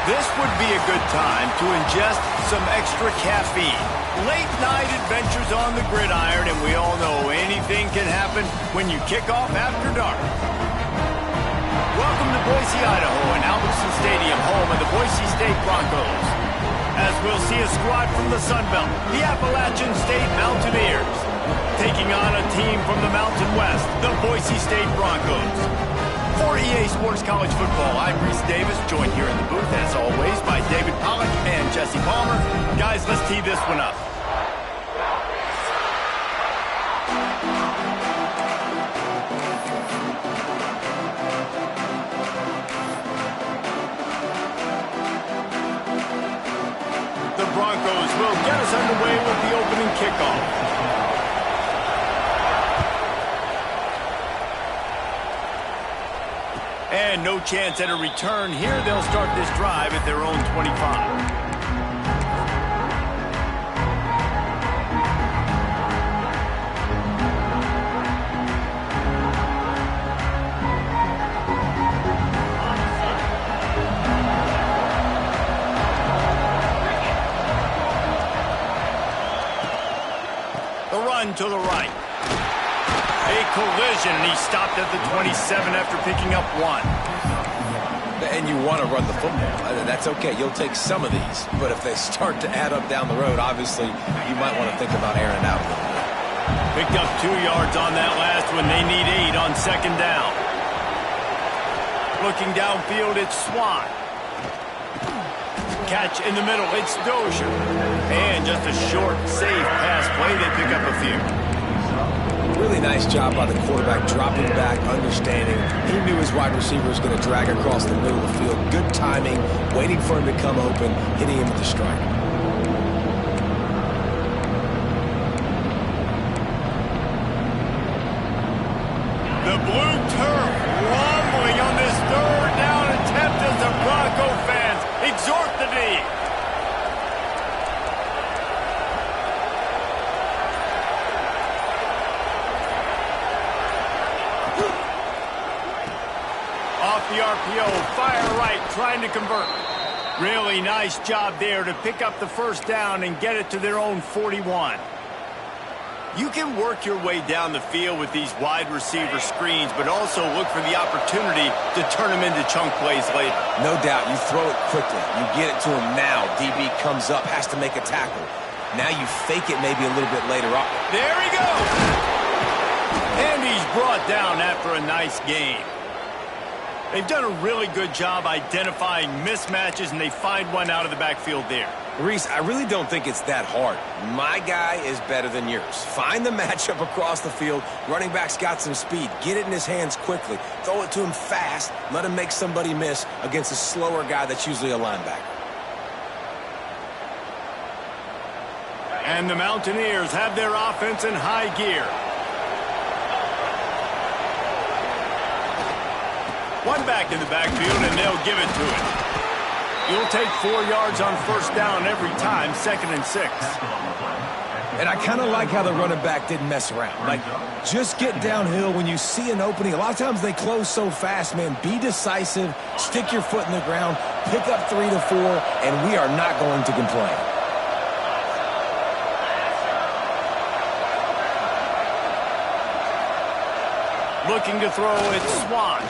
This would be a good time to ingest some extra caffeine. Late night adventures on the gridiron, and we all know anything can happen when you kick off after dark. Welcome to Boise, Idaho, and Albertson Stadium, home of the Boise State Broncos. As we'll see a squad from the Sun Belt, the Appalachian State Mountaineers, taking on a team from the Mountain West, the Boise State Broncos. For EA Sports College Football, I'm Reese Davis, joined here in the booth, as always, by David Pollack and Jesse Palmer. Guys, let's tee this one up. The Broncos will get us underway with the opening kickoff. And no chance at a return here. They'll start this drive at their own 25. The run to the right. A collision, and he stopped at the 27 after picking up one. And you want to run the football. That's okay. You'll take some of these. But if they start to add up down the road, obviously, you might want to think about airing it out a little bit. Picked up 2 yards on that last one. They need 8 on second down. Looking downfield, it's Swan. Catch in the middle, it's Dozier. And just a short, safe pass play. They pick up a few. Really nice job by the quarterback, dropping back, understanding. He knew his wide receiver was going to drag across the middle of the field. Good timing, waiting for him to come open, hitting him with the strike. The blue turf rumbling on this third down attempt as the Bronco fans exhort the D. The RPO, fire right, trying to convert. Really nice job there to pick up the first down and get it to their own 41. You can work your way down the field with these wide receiver screens, but also look for the opportunity to turn them into chunk plays later. No doubt, you throw it quickly. You get it to him now. DB comes up, has to make a tackle. Now you fake it maybe a little bit later on. There he goes! And he's brought down after a nice gain. They've done a really good job identifying mismatches, and they find one out of the backfield there. Reese, I really don't think it's that hard. My guy is better than yours. Find the matchup across the field. Running back's got some speed. Get it in his hands quickly. Throw it to him fast. Let him make somebody miss against a slower guy that's usually a linebacker. And the Mountaineers have their offense in high gear. One back in the backfield, and they'll give it to him. You'll take 4 yards on first down every time, 2nd and 6. And I kind of like how the running back didn't mess around. Like, just get downhill when you see an opening. A lot of times they close so fast, man. Be decisive, stick your foot in the ground, pick up 3 to 4, and we are not going to complain. Looking to throw, it's Swan.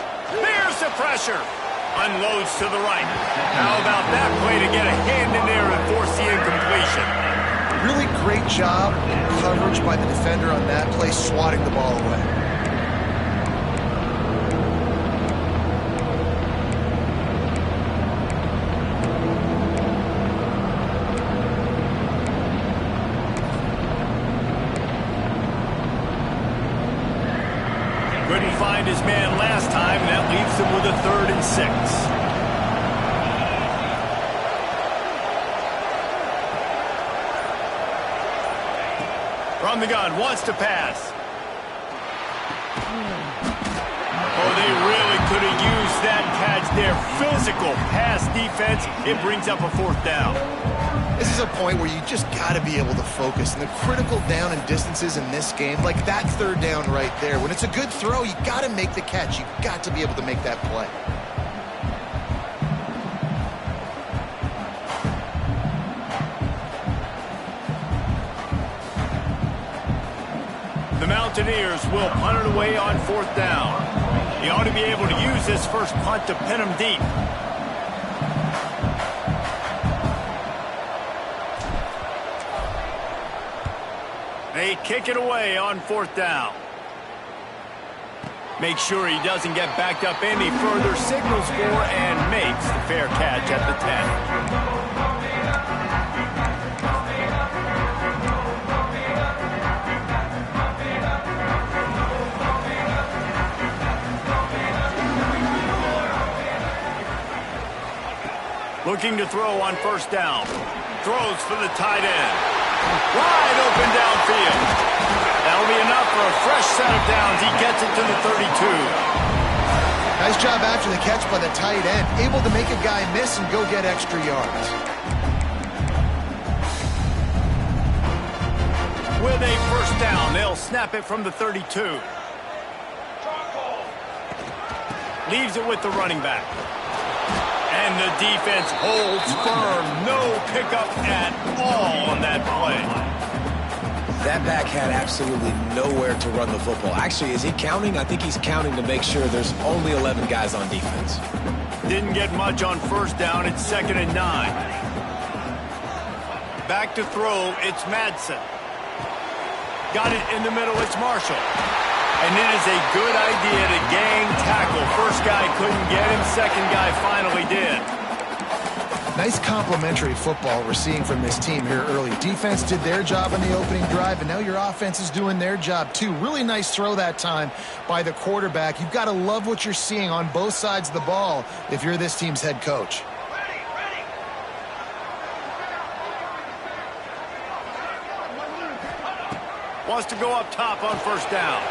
Bears the pressure. Unloads to the right. How about that play to get a hand in there and force the incompletion? Really great job in coverage by the defender on that play, swatting the ball away. Couldn't find his man last time, and that leaves him with a 3rd and 6. From the gun, wants to pass. Oh, they really could have used that catch there. Physical pass defense. It brings up a 4th down. This is a point where you just got to be able to focus. And the critical down and distances in this game, like that 3rd down right there, when it's a good throw, you got to make the catch. You got to be able to make that play. Mountaineers will punt it away on 4th down. He ought to be able to use this first punt to pin him deep. They kick it away on 4th down. Make sure he doesn't get backed up any further, signals for and makes the fair catch at the 10. Looking to throw on 1st down. Throws for the tight end. Wide open downfield. That'll be enough for a fresh set of downs. He gets it to the 32. Nice job after the catch by the tight end. Able to make a guy miss and go get extra yards. With a 1st down, they'll snap it from the 32. Leaves it with the running back. And the defense holds firm. No pickup at all on that play. That back had absolutely nowhere to run the football. Actually, is he counting? I think he's counting to make sure there's only 11 guys on defense. Didn't get much on 1st down. It's 2nd and 9. Back to throw. It's Madsen. Got it in the middle. It's Marshall. And it is a good idea to gang tackle. First guy couldn't get him. Second guy finally did. Nice complimentary football we're seeing from this team here early. Defense did their job on the opening drive, and now your offense is doing their job too. Really nice throw that time by the quarterback. You've got to love what you're seeing on both sides of the ball if you're this team's head coach. Wants to go up top on 1st down.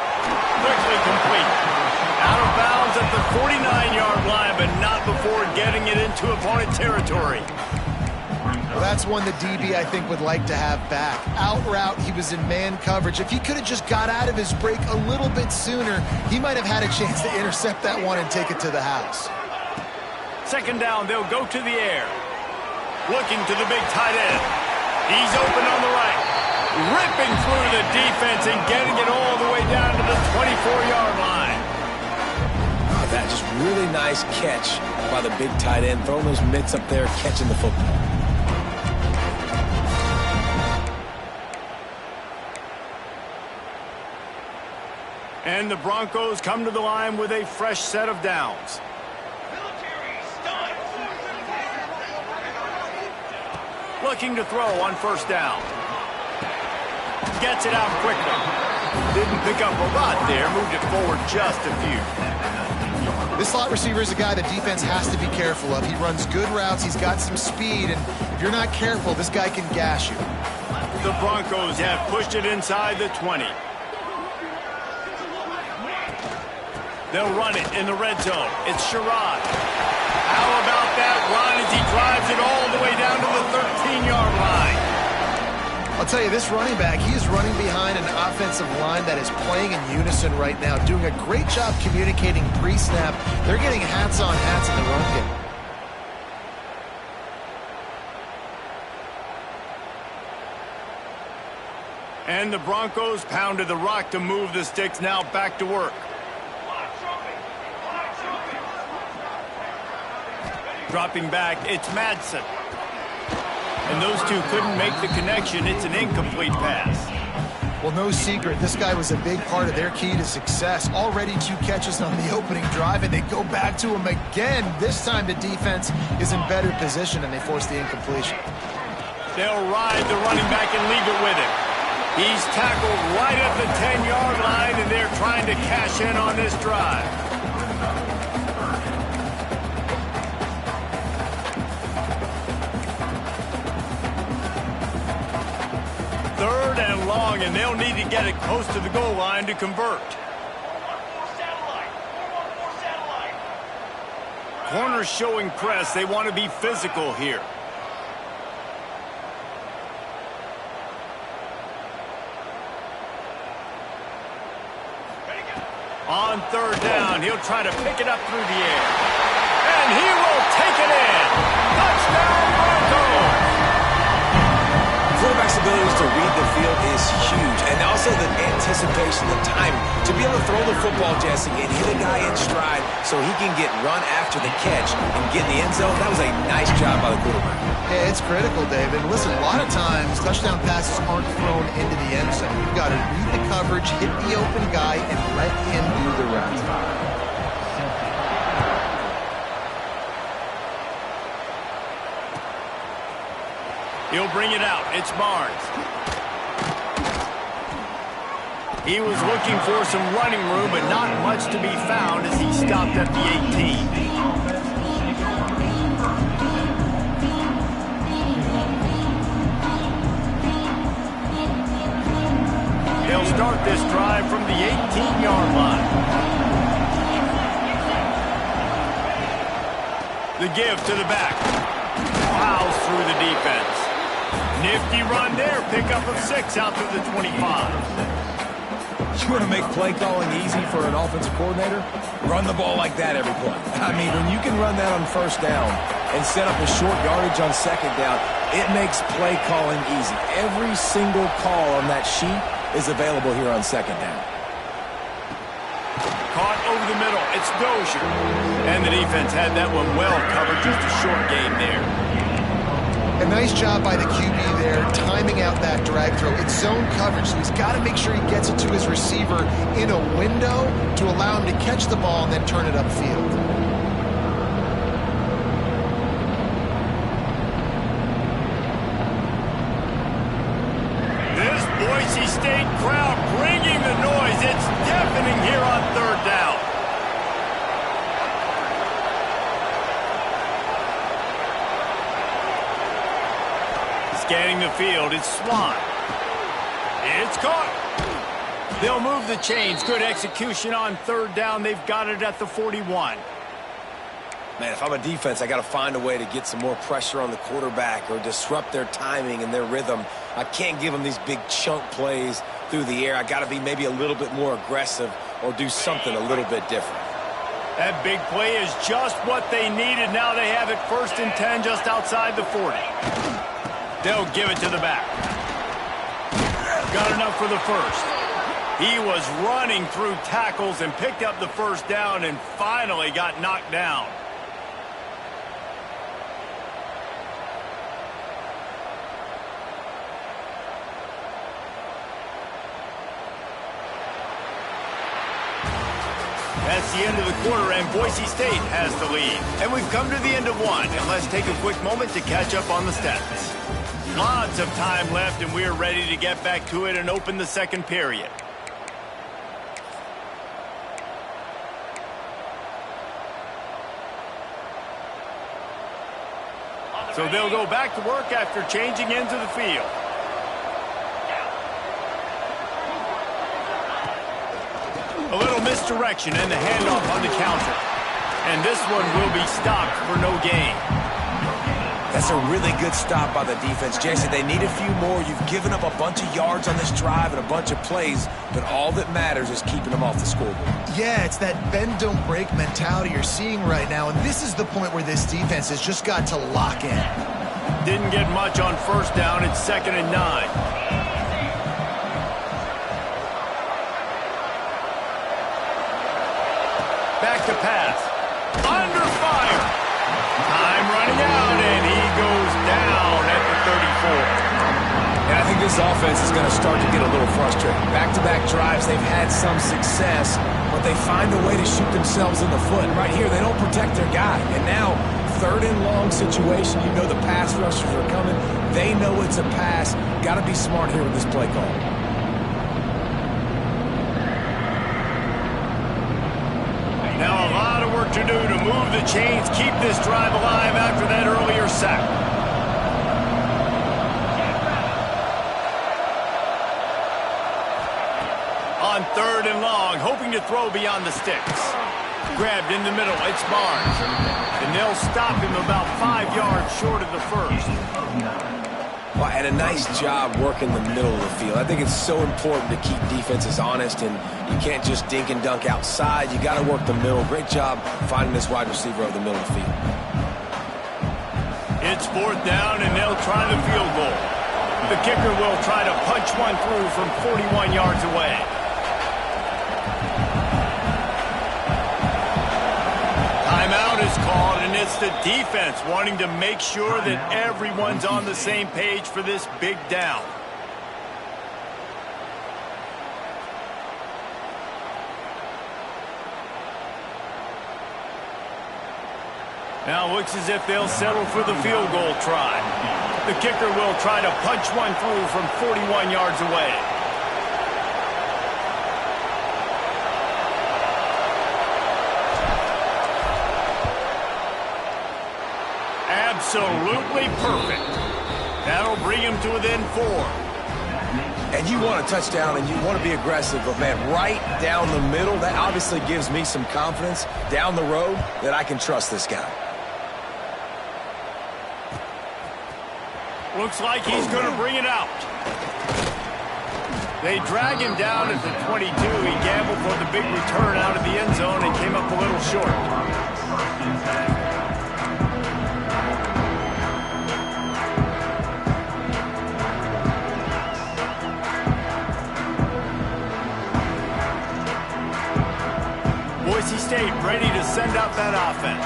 Quickly complete. Out of bounds at the 49-yard line, but not before getting it into opponent territory. Well, that's one the DB, I think, would like to have back. Out route, he was in man coverage. If he could have just got out of his break a little bit sooner, he might have had a chance to intercept that one and take it to the house. 2nd down, they'll go to the air. Looking to the big tight end. He's open on the right. Ripping through the defense and getting it all the way down to the 24-yard line. That just really nice catch by the big tight end, throwing those mitts up there, catching the football. And the Broncos come to the line with a fresh set of downs. Looking to throw on 1st down. Gets it out quickly. Didn't pick up a lot there. Moved it forward just a few. This slot receiver is a guy the defense has to be careful of. He runs good routes. He's got some speed. And if you're not careful, this guy can gash you. The Broncos have pushed it inside the 20. They'll run it in the red zone. It's Sherrod. How about that run as he drives it all the way down to the 13-yard line? I'll tell you, this running back, he is running behind an offensive line that is playing in unison right now, doing a great job communicating pre-snap. They're getting hats on hats in the run game. And the Broncos pounded the rock to move the sticks. Now back to work. Dropping back, it's Madsen. And those two couldn't make the connection. It's an incomplete pass. Well, no secret, this guy was a big part of their key to success. Already 2 catches on the opening drive, and they go back to him again. This time the defense is in better position, and they force the incompletion. They'll ride the running back and leave it with him. He's tackled right at the 10-yard line, and they're trying to cash in on this drive. Third and long, and they'll need to get it close to the goal line to convert. Corners showing press. They want to be physical here. On 3rd down, he'll try to pick it up through the air. And he will take it in. Touchdown, Broncos! flexibility to read the field is huge. And also the anticipation, the timing. To be able to throw the football, Jesse, and hit a guy in stride so he can get run after the catch and get in the end zone, that was a nice job by the quarterback. Yeah, it's critical, David. Listen, a lot of times touchdown passes aren't thrown into the end zone. You've got to read the coverage, hit the open guy, and let him do the rest. He'll bring it out. It's Barnes. He was looking for some running room, but not much to be found as he stopped at the 18. They'll start this drive from the 18-yard line. The give to the back. Plows through the defense. Nifty run there. Pickup of 6 out to the 25. You want to make play calling easy for an offensive coordinator? Run the ball like that every play. I mean, when you can run that on first down and set up a short yardage on second down, it makes play calling easy. Every single call on that sheet is available here on second down. Caught over the middle. It's Dozier. And the defense had that one well covered. Just a short game there. A nice job by the QB there, timing out that drag throw. It's zone coverage, so he's got to make sure he gets it to his receiver in a window to allow him to catch the ball and then turn it upfield. This Boise State crowd bringing the noise. It's deafening here on third down. Scanning the field, it's Swan. It's caught. They'll move the chains. Good execution on third down. They've got it at the 41. Man, if I'm a defense, I got to find a way to get some more pressure on the quarterback or disrupt their timing and their rhythm. I can't give them these big chunk plays through the air. I got to be maybe a little bit more aggressive or do something a little bit different. That big play is just what they needed. Now they have it 1st and 10 just outside the 40. They'll give it to the back. Got enough for the first. He was running through tackles and picked up the first down and finally got knocked down. That's the end of the quarter, and Boise State has the lead. And we've come to the end of one, and let's take a quick moment to catch up on the stats. Lots of time left, and we're ready to get back to it and open the second period. So they'll go back to work after changing into the field. A little misdirection and the handoff on the counter. And this one will be stopped for no gain. That's a really good stop by the defense. Jason, they need a few more. You've given up a bunch of yards on this drive and a bunch of plays, but all that matters is keeping them off the scoreboard. Yeah, it's that bend, don't break mentality you're seeing right now, and this is the point where this defense has just got to lock in. Didn't get much on first down. It's 2nd and 9. Back to pass. Under fire. Time running out, and he goes down at the 34. And I think this offense is going to start to get a little frustrated. Back-to-back drives, they've had some success, but they find a way to shoot themselves in the foot. And right here, they don't protect their guy. And now, 3rd and long situation, you know the pass rushers are coming. They know it's a pass. Got to be smart here with this play call. Now a lot of work to do to move the chains, keep this drive alive after that earlier sack. On 3rd and long, hoping to throw beyond the sticks. Grabbed in the middle, it's Barnes. And they'll stop him about 5 yards short of the first. Well, and a nice job working the middle of the field. I think it's so important to keep defenses honest, and you can't just dink and dunk outside. You got to work the middle. Great job finding this wide receiver over the middle of the field. It's 4th down, and they'll try the field goal. The kicker will try to punch one through from 41 yards away. Timeout is called, and it's the defense wanting to make sure that everyone's on the same page for this big down. Now looks as if they'll settle for the field goal try. The kicker will try to punch one through from 41 yards away. Absolutely perfect. That'll bring him to within 4. And you want a touchdown and you want to be aggressive, but man, right down the middle, that obviously gives me some confidence down the road that I can trust this guy. Looks like he's going to bring it out. They drag him down at the 22. He gambled for the big return out of the end zone and came up a little short. Boise State ready to send out that offense.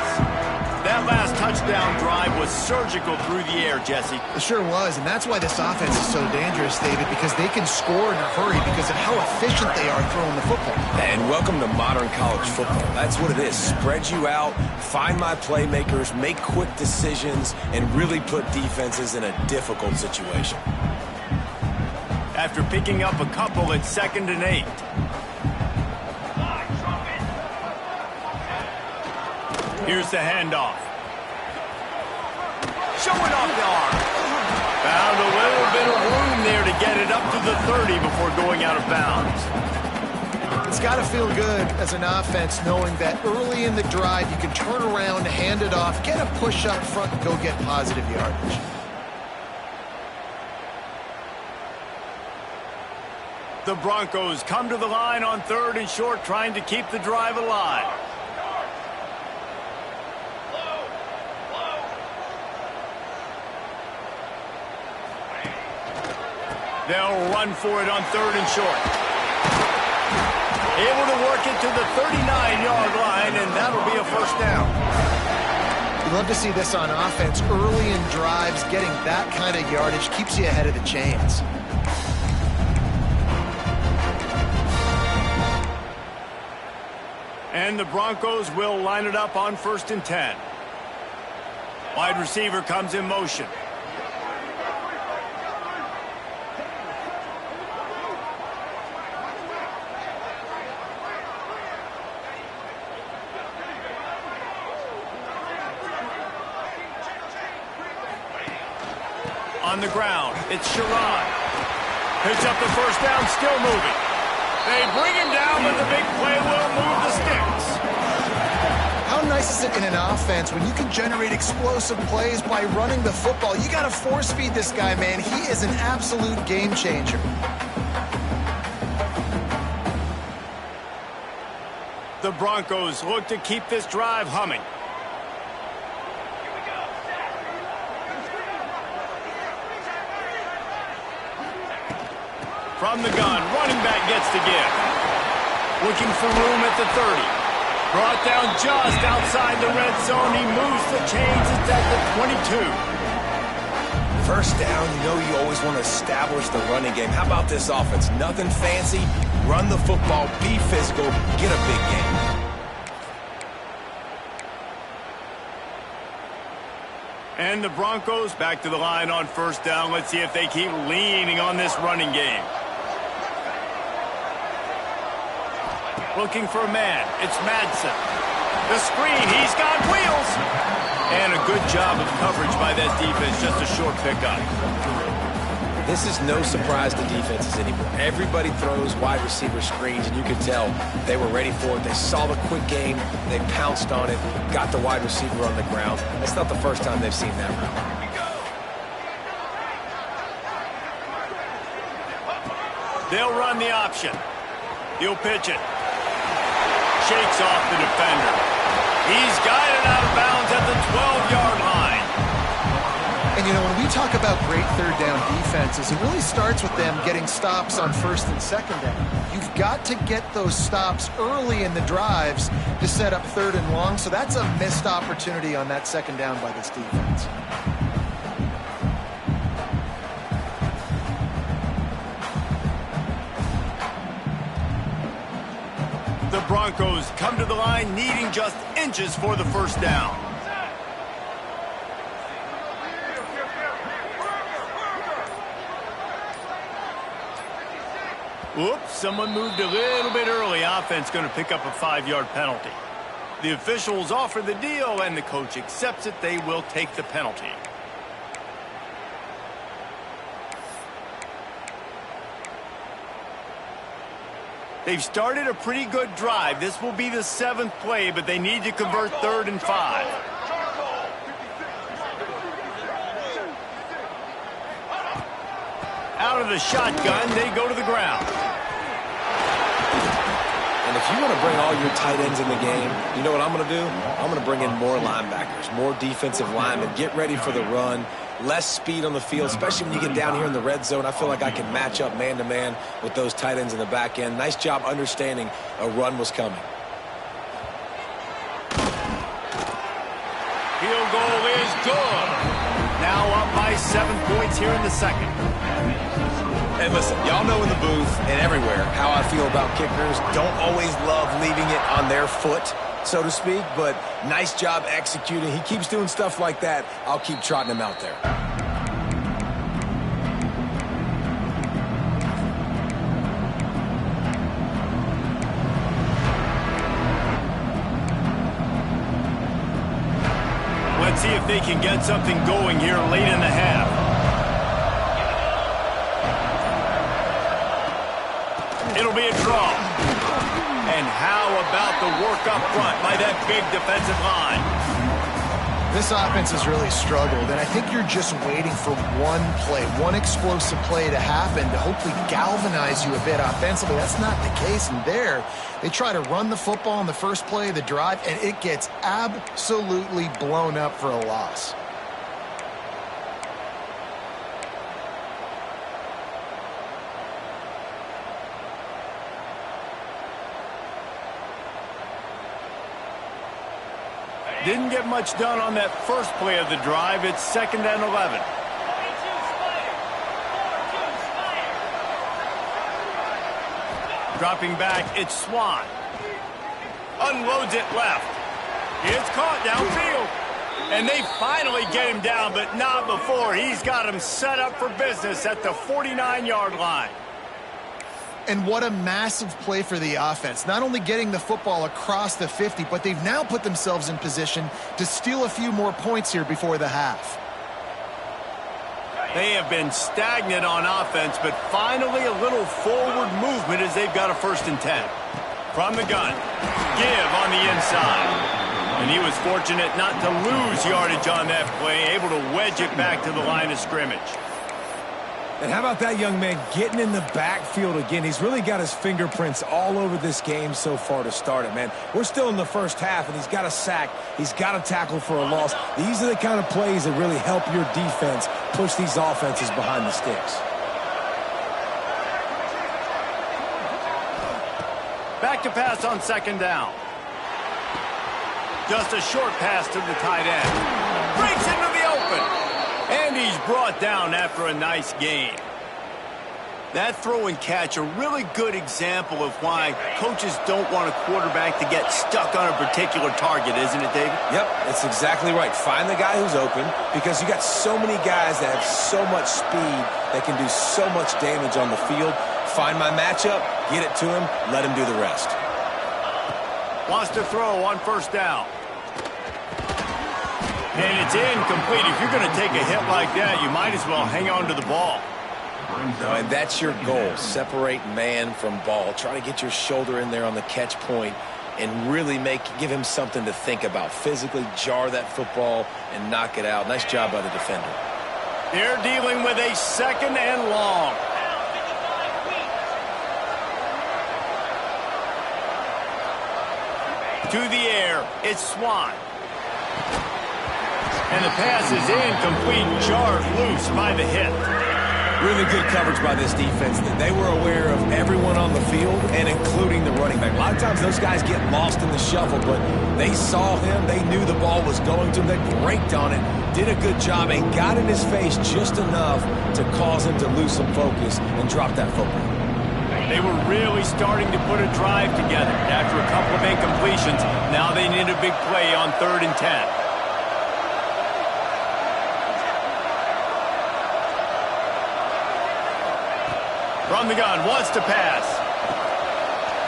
That last touchdown drive was surgical through the air, Jesse. It sure was, and that's why this offense is so dangerous, David, because they can score in a hurry because of how efficient they are throwing the football. And welcome to modern college football. That's what it is. Spread you out, find my playmakers, make quick decisions, and really put defenses in a difficult situation. After picking up a couple at 2nd and 8. Here's the handoff. Showing off the arm. Found a little bit of room there to get it up to the 30 before going out of bounds. It's got to feel good as an offense knowing that early in the drive you can turn around, hand it off, get a push up front, and go get positive yardage. The Broncos come to the line on 3rd and short, trying to keep the drive alive. They'll run for it on 3rd and short. Able to work it to the 39-yard line, and that'll be a first down. You love to see this on offense. Early in drives, getting that kind of yardage keeps you ahead of the chains. And the Broncos will line it up on 1st and 10. Wide receiver comes in motion. On the ground, it's Sharon. Picks up the first down, still moving. They bring him down, but the big play will move the sticks. How nice is it in an offense when you can generate explosive plays by running the football? You got to force feed this guy, man. He is an absolute game changer. The Broncos look to keep this drive humming. From the gun, running back gets to give. Looking for room at the 30. Brought down just outside the red zone. He moves the chains. It's at the 22. First down, you know you always want to establish the running game. How about this offense? Nothing fancy. Run the football, be physical, get a big game. And the Broncos back to the line on 1st down. Let's see if they keep leaning on this running game. Looking for a man. It's Madsen. The screen. He's got wheels. And a good job of coverage by that defense. Just a short pickup. This is no surprise to defenses anymore. Everybody throws wide receiver screens, and you could tell they were ready for it. They saw the quick game. They pounced on it, got the wide receiver on the ground. That's not the first time they've seen that route. They'll run the option. He'll pitch it. Shakes off the defender. He's got it out of bounds at the 12-yard line. And, you know, when we talk about great third down defenses, it really starts with them getting stops on first and second down. You've got to get those stops early in the drives to set up third and long, so that's a missed opportunity on that second down by this defense. The Broncos come to the line needing just inches for the first down. Oops, someone moved a little bit early. Offense going to pick up a 5-yard penalty. The officials offer the deal, and the coach accepts it. They will take the penalty. They've started a pretty good drive. This will be the 7th play, but they need to convert 3rd and 5. Out of the shotgun, they go to the ground. And if you want to bring all your tight ends in the game, you know what I'm going to do? I'm going to bring in more linebackers, more defensive linemen, get ready for the run, less speed on the field, especially when you get down here in the red zone. I feel like I can match up man-to-man with those tight ends in the back end. Nice job understanding a run was coming. Field goal is good. Now up by 7 points here in the second. And listen, y'all know in the booth and everywhere how I feel about kickers. Don't always love leaving it on their foot, so to speak, but nice job executing. He keeps doing stuff like that. I'll keep trotting him out there. Let's see if they can get something going here late in the half. It'll be a draw. And how about the work up front by that big defensive line? This offense has really struggled, and I think you're just waiting for one play, one explosive play to happen to hopefully galvanize you a bit offensively. That's not the case, and there they try to run the football in the first play of the drive, and it gets absolutely blown up for a loss. Didn't get much done on that first play of the drive. It's 2nd and 11. Dropping back, it's Swan. Unloads it left. It's caught downfield. And they finally get him down, but not before. He's got him set up for business at the 49-yard line. And what a massive play for the offense. Not only getting the football across the 50, but they've now put themselves in position to steal a few more points here before the half. They have been stagnant on offense, but finally a little forward movement as they've got a 1st and 10. From the gun, give on the inside. And he was fortunate not to lose yardage on that play, able to wedge it back to the line of scrimmage. And how about that young man getting in the backfield again? He's really got his fingerprints all over this game so far to start it, man. We're still in the first half, and he's got a sack. He's got a tackle for a loss. These are the kind of plays that really help your defense push these offenses behind the sticks. Back to pass on 2nd down. Just a short pass to the tight end. Breaks into the open. And he's brought down after a nice gain. That throw and catch, a really good example of why coaches don't want a quarterback to get stuck on a particular target, isn't it, David? Yep, that's exactly right. Find the guy who's open, because you got so many guys that have so much speed that can do so much damage on the field. Find my matchup, get it to him, let him do the rest. Wants to throw on 1st down. And it's incomplete. If you're going to take a hit like that, you might as well hang on to the ball. And that's your goal. Separate man from ball. Try to get your shoulder in there on the catch point and really give him something to think about. Physically jar that football and knock it out. Nice job by the defender. They're dealing with a 2nd and long. To the air, it's Swan. And the pass is incomplete, jarred loose by the hit. Really good coverage by this defense. They were aware of everyone on the field, and including the running back. A lot of times those guys get lost in the shuffle, but they saw him. They knew the ball was going to him. They braked on it, did a good job, and got in his face just enough to cause him to lose some focus and drop that football. They were really starting to put a drive together. After a couple of incompletions, now they need a big play on 3rd and 10. From the gun, wants to pass.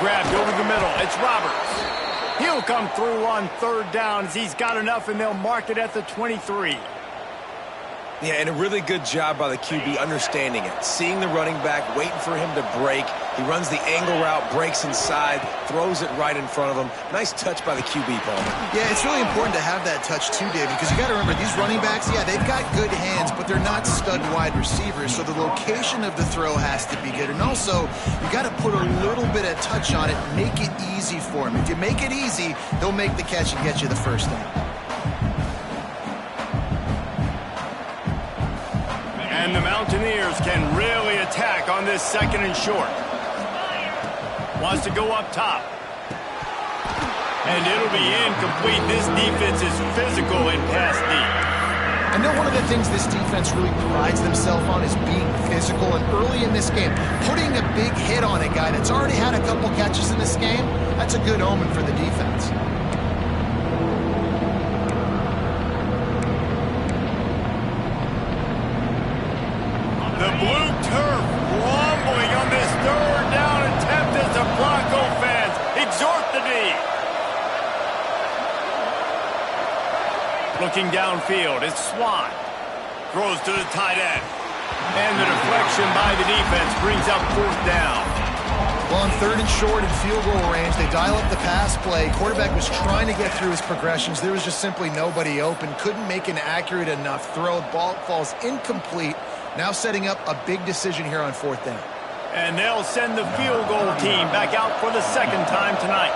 Grabbed over the middle. It's Roberts. He'll come through on 3rd down as he's got enough, and they'll mark it at the 23. Yeah, and a really good job by the QB understanding it. Seeing the running back, waiting for him to break. He runs the angle route, breaks inside, throws it right in front of him. Nice touch by the QB, Paul. Yeah, it's really important to have that touch too, Dave, because you got to remember these running backs, yeah, they've got good hands, but they're not stud wide receivers, so the location of the throw has to be good. And also, you got to put a little bit of touch on it, make it easy for them. If you make it easy, they'll make the catch and get you the first down. And the Mountaineers can really attack on this 2nd and short. Wants to go up top. And it'll be incomplete. This defense is physical and pass deep. I know one of the things this defense really prides themselves on is being physical. And early in this game, putting a big hit on a guy that's already had a couple catches in this game, that's a good omen for the defense. The blue turf rumbling on this 3rd down attempt as the Bronco fans exhort the D. Looking downfield, it's Swan. Throws to the tight end. And the deflection by the defense brings up 4th down. Well, on 3rd and short and field goal range, they dial up the pass play. Quarterback was trying to get through his progressions. There was just simply nobody open. Couldn't make an accurate enough throw. Ball falls incomplete. Now setting up a big decision here on 4th down. And they'll send the field goal team back out for the 2nd time tonight.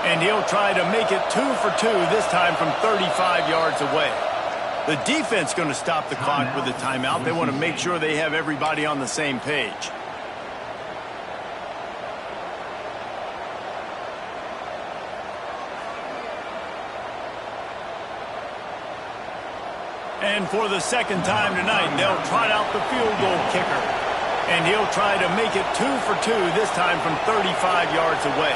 And he'll try to make it 2 for 2, this time from 35 yards away. The defense going to stop the clock with a timeout. They want to make sure they have everybody on the same page. And for the 2nd time tonight, they'll trot out the field goal kicker. And he'll try to make it 2 for 2, this time from 35 yards away.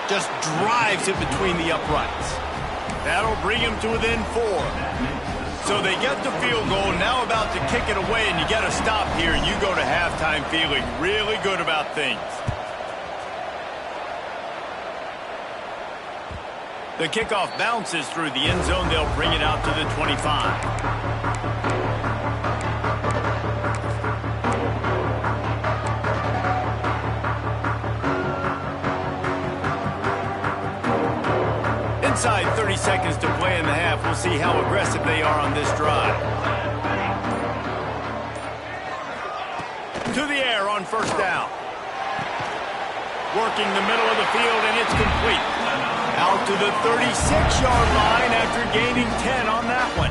Just drives it between the uprights. That'll bring him to within 4. So they get the field goal, now about to kick it away, and you get a stop here, and you go to halftime feeling really good about things. The kickoff bounces through the end zone. They'll bring it out to the 25. Inside 30 seconds to play in the half. We'll see how aggressive they are on this drive. To the air on 1st down. Working the middle of the field, and it's complete. Out to the 36-yard line after gaining 10 on that one.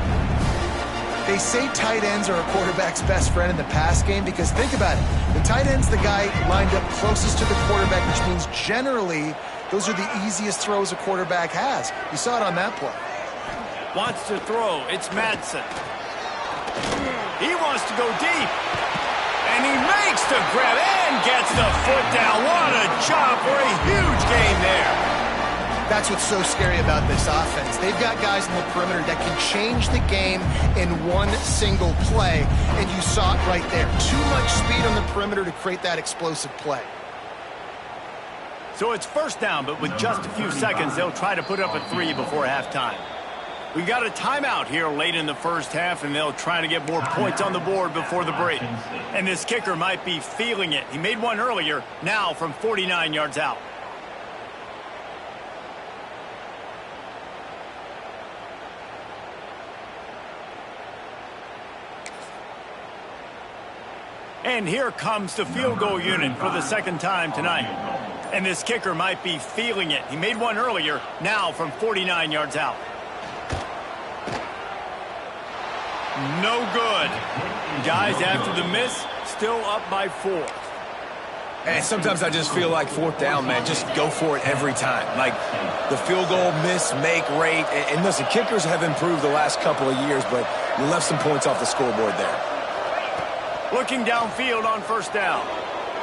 They say tight ends are a quarterback's best friend in the pass game because think about it. The tight end's the guy lined up closest to the quarterback, which means generally those are the easiest throws a quarterback has. You saw it on that play. Wants to throw. It's Madsen. He wants to go deep. And he makes the grab and gets the foot down. What a job for a huge gain there. That's what's so scary about this offense. They've got guys in the perimeter that can change the game in one single play, and you saw it right there. Too much speed on the perimeter to create that explosive play. So it's 1st down, but with just a few seconds, they'll try to put up a 3 before halftime. We've got a timeout here late in the 1st half, and they'll try to get more points on the board before the break. And this kicker might be feeling it. He made one earlier, now from 49 yards out. And here comes the field goal unit for the second time tonight. And this kicker might be feeling it. He made one earlier, now from 49 yards out. No good. Guys, after the miss, still up by 4. And sometimes I just feel like fourth down, man, just go for it every time. Like the field goal miss, make rate. And listen, kickers have improved the last couple of years, but you left some points off the scoreboard there. Looking downfield on first down.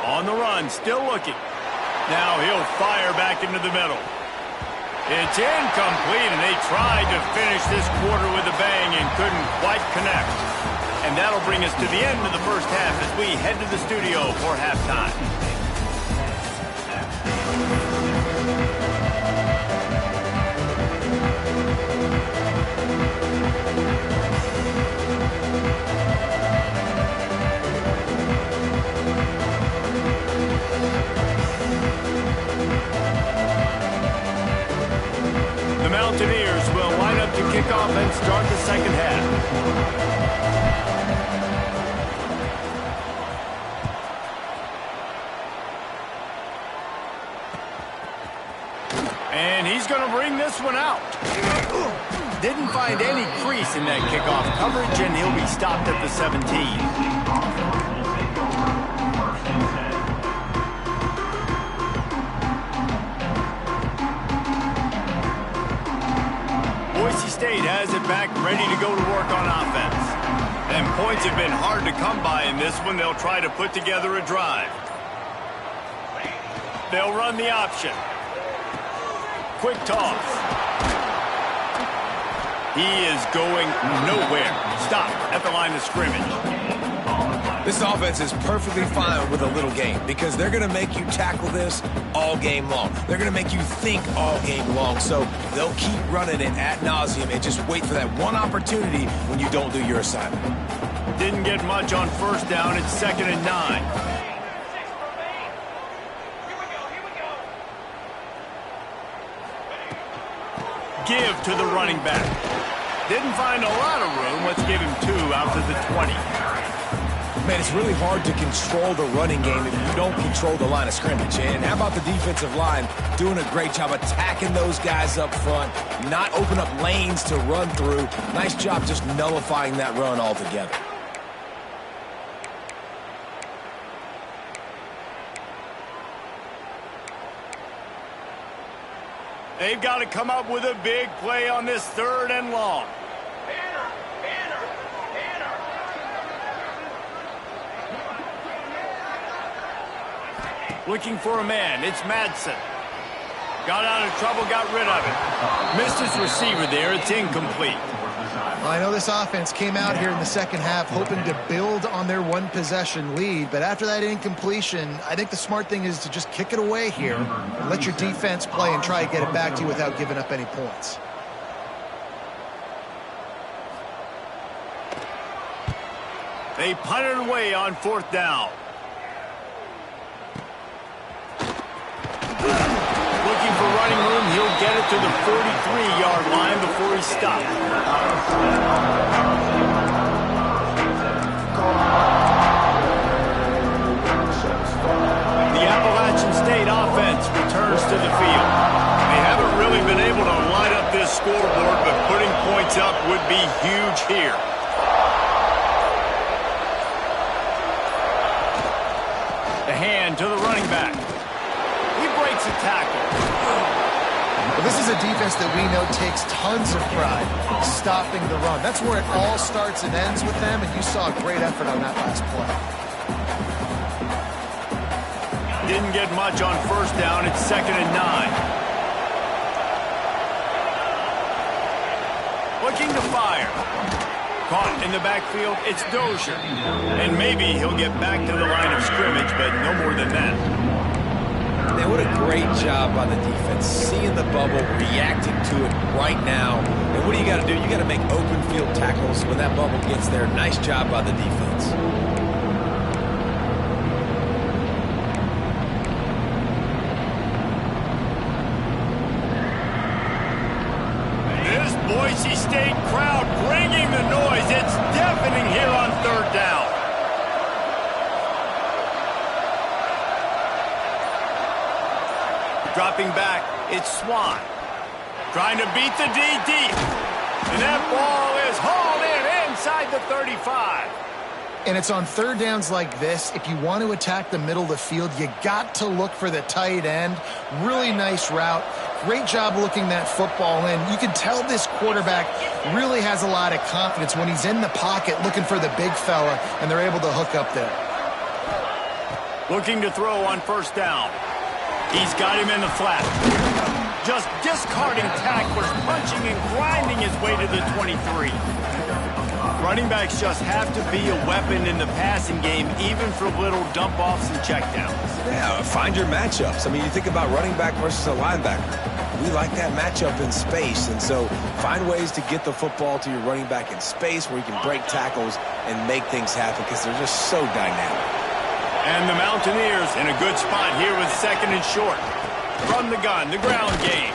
On the run, still looking. Now he'll fire back into the middle. It's incomplete, and they tried to finish this quarter with a bang and couldn't quite connect. And that'll bring us to the end of the first half as we head to the studio for halftime. The Mountaineers will line up to kick off and start the second half. And he's going to bring this one out. Didn't find any crease in that kickoff coverage, and he'll be stopped at the 17. Boise State has it back, ready to go to work on offense. And points have been hard to come by in this one. They'll try to put together a drive. They'll run the option. Quick toss. He is going nowhere. Stop at the line of scrimmage. This offense is perfectly fine with a little game because they're going to make you tackle this all game long. They're going to make you think all game long. So they'll keep running it ad nauseum and just wait for that one opportunity when you don't do your assignment. Didn't get much on first down. It's 2nd and 9. Give to the running back. Didn't find a lot of room. Let's give him 2 out to the 20. Man, it's really hard to control the running game if you don't control the line of scrimmage. And how about the defensive line doing a great job attacking those guys up front, not open up lanes to run through. Nice job just nullifying that run altogether. They've got to come up with a big play on this 3rd and long. Looking for a man. It's Madsen. Got out of trouble, got rid of it. Missed his receiver there. It's incomplete. Well, I know this offense came out here in the second half hoping to build on their one-possession lead, but after that incompletion, I think the smart thing is to just kick it away here and let your defense play and try to get it back to you without giving up any points. They punt it away on 4th down. Looking for running room. He'll get it to the 43-yard line before he's stopped. The Appalachian State offense returns to the field. They haven't really been able to light up this scoreboard, but putting points up would be huge here. The hand to the running back. He breaks a tackle. Well, this is a defense that we know takes tons of pride stopping the run. That's where it all starts and ends with them, and you saw a great effort on that last play. Didn't get much on first down. It's 2nd and 9. Looking to fire. Caught in the backfield. It's Dozier. And maybe he'll get back to the line of scrimmage, but no more than that. Man, what a great job by the defense. Seeing the bubble, reacting to it right now. And what do you got to do? You got to make open field tackles when that bubble gets there. Nice job by the defense. This Boise State crowd bringing the noise. It's deafening here on 3rd down. Dropping back, it's Swan. Trying to beat the DD. And that ball is hauled in inside the 35. And it's on third downs like this. If you want to attack the middle of the field, you got to look for the tight end. Really nice route. Great job looking that football in. You can tell this quarterback really has a lot of confidence when he's in the pocket looking for the big fella, and they're able to hook up there. Looking to throw on first down. He's got him in the flat. Just discarding tacklers, punching and grinding his way to the 23. Running backs just have to be a weapon in the passing game, even for little dump-offs and checkdowns. Yeah, find your matchups. I mean, you think about running back versus a linebacker. We like that matchup in space, and so find ways to get the football to your running back in space where you can break tackles and make things happen because they're just so dynamic. And the Mountaineers in a good spot here with second and short. From the gun, the ground game.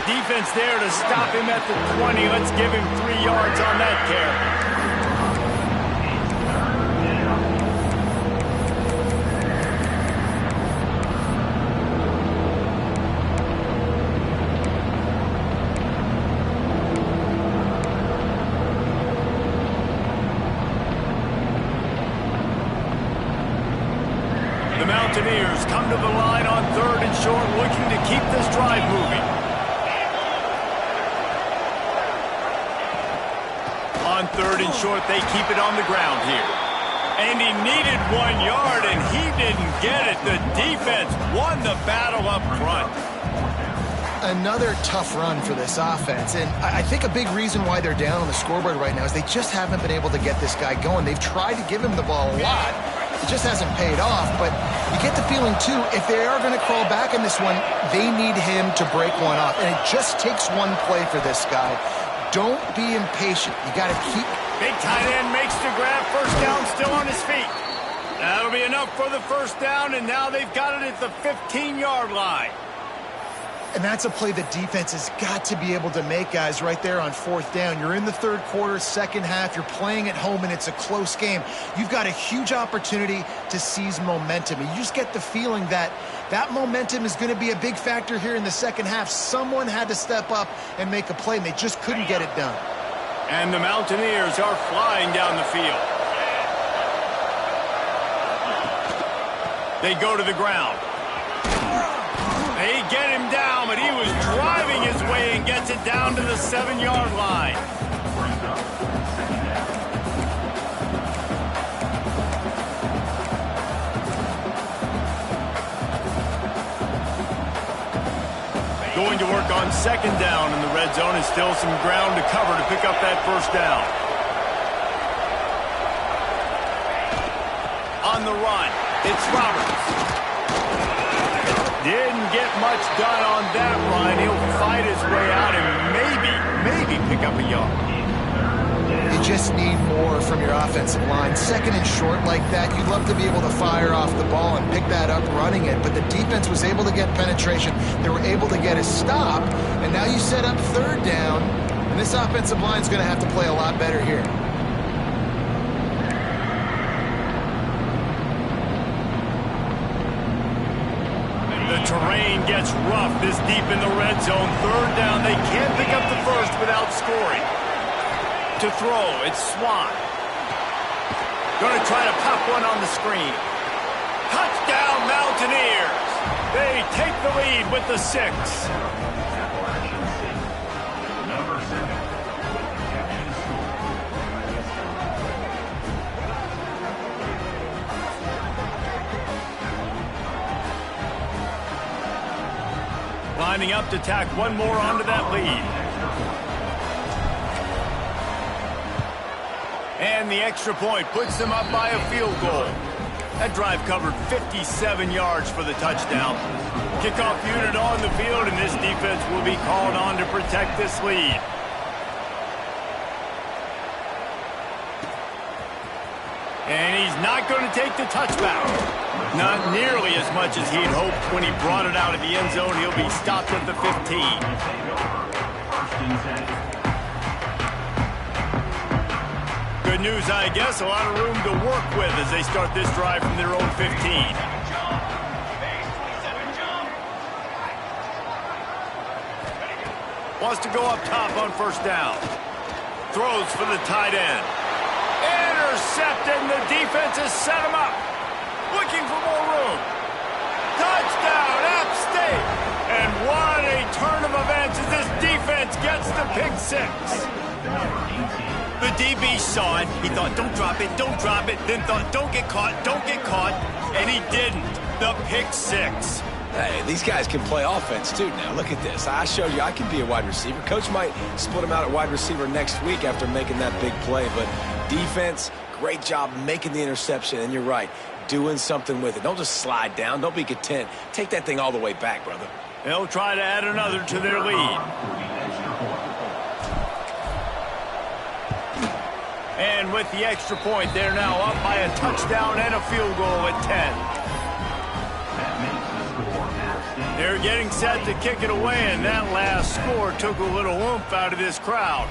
Defense there to stop him at the 20. Let's give him 3 yards on that carry. The Mountaineers come to the line on third and short, looking to keep this drive moving. On third and short, they keep it on the ground here. And he needed 1 yard, and he didn't get it. The defense won the battle up front. Another tough run for this offense, and I think a big reason why they're down on the scoreboard right now is they just haven't been able to get this guy going. They've tried to give him the ball a lot. It just hasn't paid off, but you get the feeling, too, if they are going to crawl back in this one, they need him to break one off, and it just takes one play for this guy. Don't be impatient. You got to keep... Big tight end makes the grab. First down, still on his feet. That'll be enough for the first down, and now they've got it at the 15-yard line. And that's a play the defense has got to be able to make, guys, right there on fourth down. You're in the third quarter, second half. You're playing at home, and it's a close game. You've got a huge opportunity to seize momentum. And you just get the feeling that that momentum is going to be a big factor here in the second half. Someone had to step up and make a play, and they just couldn't get it done. And the Mountaineers are flying down the field. They go to the ground. They get him down, but he was driving his way and gets it down to the 7-yard line. Going to work on second down in the red zone, and still some ground to cover to pick up that first down. On the run, it's Roberts. Didn't get much done on that run. He'll fight his way out and maybe pick up a yard. You just need more from your offensive line. Second and short like that, you'd love to be able to fire off the ball and pick that up running it, but the defense was able to get penetration. They were able to get a stop, and now you set up third down, and this offensive line is going to have to play a lot better here. The terrain gets rough this deep in the red zone. Third down, they can't pick up the first without scoring. To throw, it's Swan. Going to try to pop one on the screen. Touchdown, Mountaineers. They take the lead with the 6. Lining up to tack one more onto that lead. And the extra point puts them up by a field goal. That drive covered 57 yards for the touchdown. Kickoff unit on the field, and this defense will be called on to protect this lead. And he's not going to take the touchback. Not nearly as much as he'd hoped when he brought it out of the end zone. He'll be stopped at the 15. Good news, I guess. A lot of room to work with as they start this drive from their own 15. Wants to go up top on first down. Throws for the tight end. Intercepted, and the defense has set him up. Looking for more room. Touchdown, App State! And what a turn of events as this defense gets the pick six. The DB saw it. He thought, don't drop it, don't drop it. Then thought, don't get caught, don't get caught. And he didn't. The pick six. Hey, these guys can play offense, too, now. Look at this. I showed you I can be a wide receiver. Coach might split him out at wide receiver next week after making that big play. But defense, great job making the interception. And you're right, doing something with it. Don't just slide down. Don't be content. Take that thing all the way back, brother. They'll try to add another to their lead. And with the extra point, they're now up by a touchdown and a field goal at 10. They're getting set to kick it away, and that last score took a little oomph out of this crowd.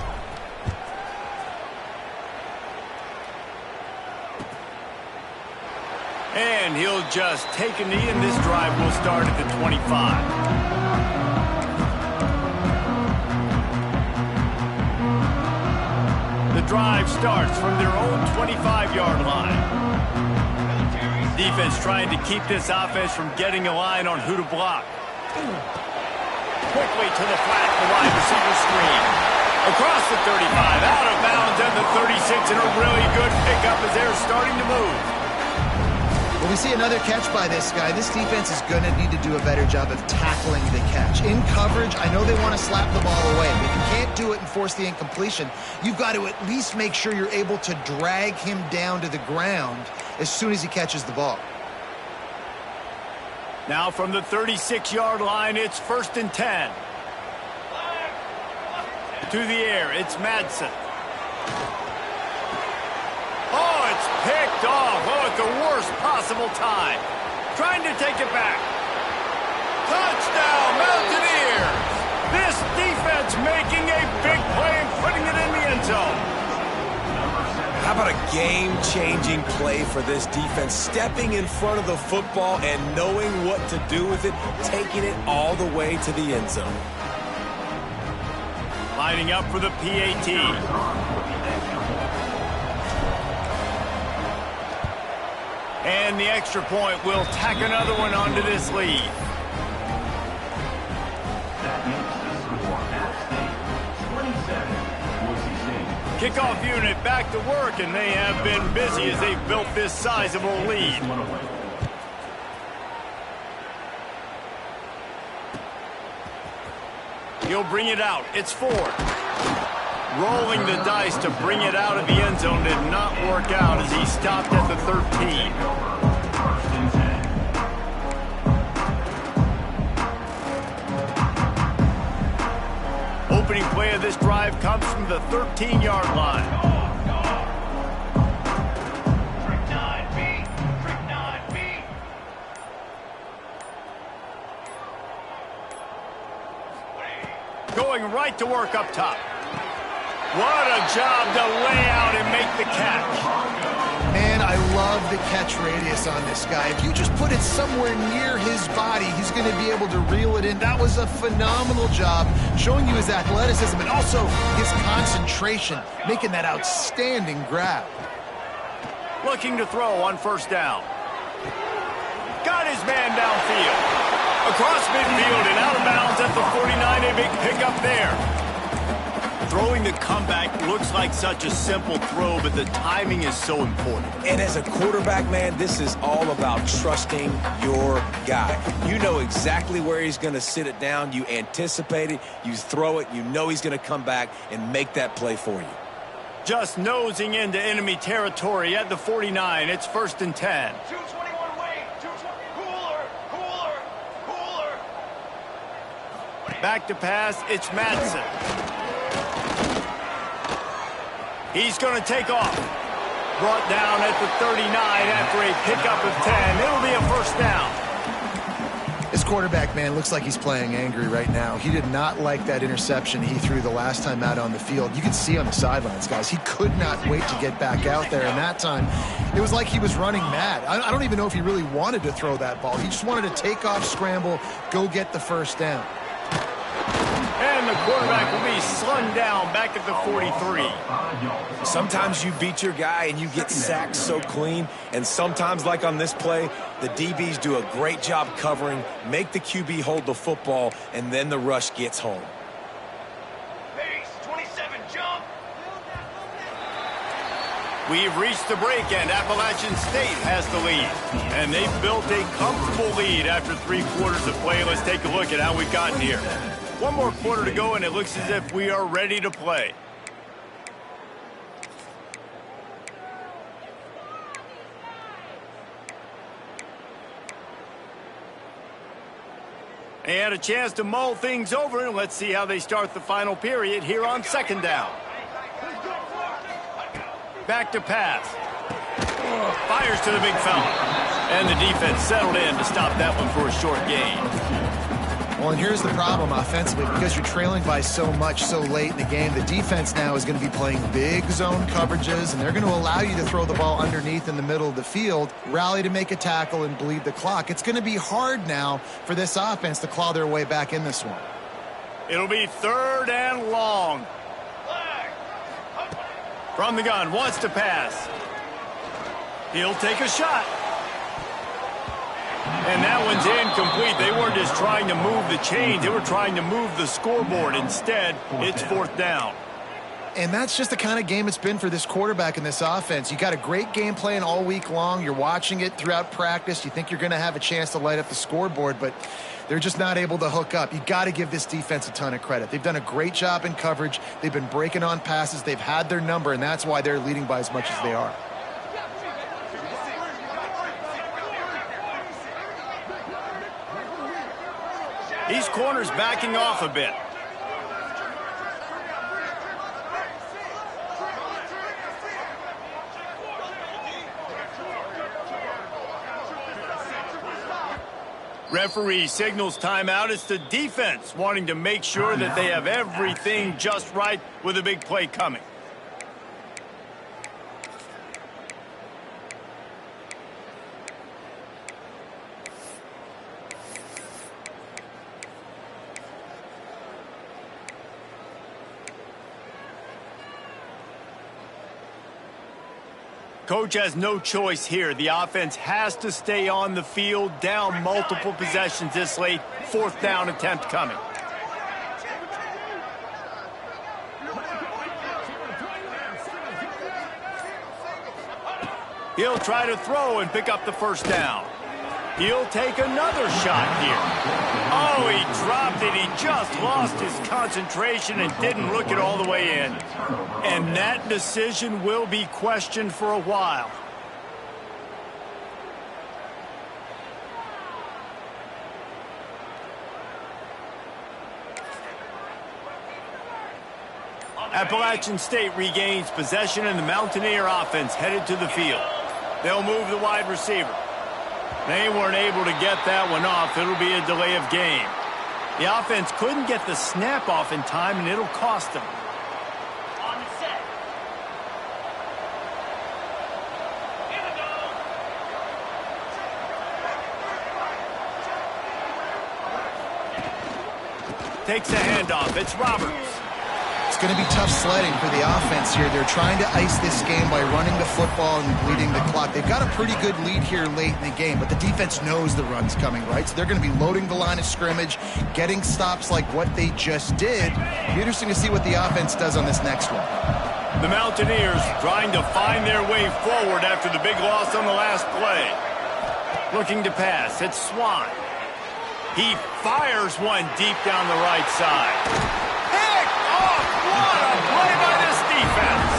And he'll just take a knee, and this drive will start at the 25. The drive starts from their own 25-yard line. Defense trying to keep this offense from getting a line on who to block. Quickly to the flat, the wide receiver screen. Across the 35, out of bounds at the 36, and a really good pickup as they're starting to move. Well, we see another catch by this guy. This defense is going to need to do a better job of tackling the catch. In coverage, I know they want to slap the ball away, but if you can't do it and force the incompletion, you've got to at least make sure you're able to drag him down to the ground as soon as he catches the ball. Now from the 36-yard line, it's 1st and 10. To the air, it's Madsen. Oh, it's picked off. Oh, at the worst possible time. Trying to take it back. Touchdown, Mountaineers! This defense making a big play and putting it in the end zone. How about a game-changing play for this defense? Stepping in front of the football and knowing what to do with it, taking it all the way to the end zone. Lining up for the PAT. And the extra point will tack another one onto this lead. Kickoff unit back to work, and they have been busy as they've built this sizable lead. He'll bring it out. It's 4. Rolling the dice to bring it out of the end zone did not work out as he stopped at the 13. Opening play of this drive comes from the 13-yard line. Going right to work up top. What a job to lay out and make the catch. Man, I love the catch radius on this guy. If you just put it somewhere near his body, he's going to be able to reel it in. That was a phenomenal job, showing you his athleticism and also his concentration, making that outstanding grab. Looking to throw on first down. Got his man downfield. Across midfield and out of bounds at the 49, a big pickup there. Throwing the comeback looks like such a simple throw, but the timing is so important. And as a quarterback, man, this is all about trusting your guy. You know exactly where he's going to sit it down. You anticipate it. You throw it. You know he's going to come back and make that play for you. Just nosing into enemy territory at the 49. It's 1st and 10. 221 wait. 220. Cooler. Back to pass. It's Madsen. He's going to take off. Brought down at the 39 after a pickup of 10. It'll be a first down. This quarterback, man, looks like he's playing angry right now. He did not like that interception he threw the last time out on the field. You can see on the sidelines, guys, he could not wait to get back out there. And that time, it was like he was running mad. I don't even know if he really wanted to throw that ball. He just wanted to take off, scramble, go get the first down. And the quarterback will be slung down back at the 43. Sometimes you beat your guy and you get sacked so clean, and sometimes, like on this play, the DBs do a great job covering, make the QB hold the football, and then the rush gets home. Base, 27, jump. We've reached the break, and Appalachian State has the lead. And they've built a comfortable lead after 3 quarters of play. Let's take a look at how we've gotten here. 1 more quarter to go, and it looks as if we are ready to play. And a chance to mull things over, and let's see how they start the final period here on 2nd down. Back to pass. Fires to the big fella. And the defense settled in to stop that one for a short gain. Well, and here's the problem offensively. Because you're trailing by so much so late in the game, the defense now is going to be playing big zone coverages, and they're going to allow you to throw the ball underneath in the middle of the field, rally to make a tackle, and bleed the clock. It's going to be hard now for this offense to claw their way back in this one. It'll be 3rd and long. From the gun, wants to pass. He'll take a shot. And that one's incomplete. They weren't just trying to move the chains. They were trying to move the scoreboard. Instead, it's 4th down. And that's just the kind of game it's been for this quarterback in this offense. You got a great game plan all week long. You're watching it throughout practice. You think you're going to have a chance to light up the scoreboard, but they're just not able to hook up. You got to give this defense a ton of credit. They've done a great job in coverage. They've been breaking on passes. They've had their number, and that's why they're leading by as much as they are. These corners backing off a bit. Referee signals timeout. It's the defense wanting to make sure that they have everything just right with a big play coming. Coach has no choice here. The offense has to stay on the field, down multiple possessions this late. 4th down attempt coming. He'll try to throw and pick up the 1st down. He'll take another shot here. Oh, he dropped it. He just lost his concentration and didn't look it all the way in. And that decision will be questioned for a while. Appalachian State regains possession, and the Mountaineer offense headed to the field. They'll move the wide receiver. They weren't able to get that one off. It'll be a delay of game. The offense couldn't get the snap off in time, and it'll cost them. On the set. Here we go. Takes a handoff. It's Roberts. It's going to be tough sledding for the offense here. They're trying to ice this game by running the football and bleeding the clock. They've got a pretty good lead here late in the game, but the defense knows the run's coming, right? So they're going to be loading the line of scrimmage, getting stops like what they just did. It'll be interesting to see what the offense does on this next one. The Mountaineers trying to find their way forward after the big loss on the last play. Looking to pass. It's Swan. He fires one deep down the right side. What a play by this defense.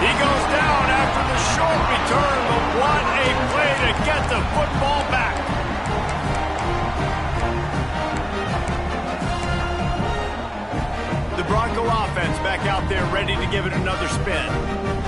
He goes down after the short return, but what a play to get the football back. The Bronco offense back out there ready to give it another spin.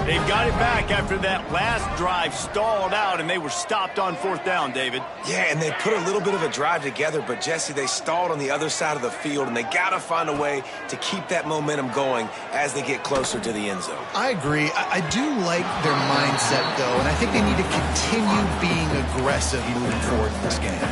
They've got it back after that last drive stalled out, and they were stopped on 4th down, David. Yeah, and they put a little bit of a drive together, but, Jesse, they stalled on the other side of the field, and they got to find a way to keep that momentum going as they get closer to the end zone. I agree. I do like their mindset, though, and I think they need to continue being aggressive moving forward in this game.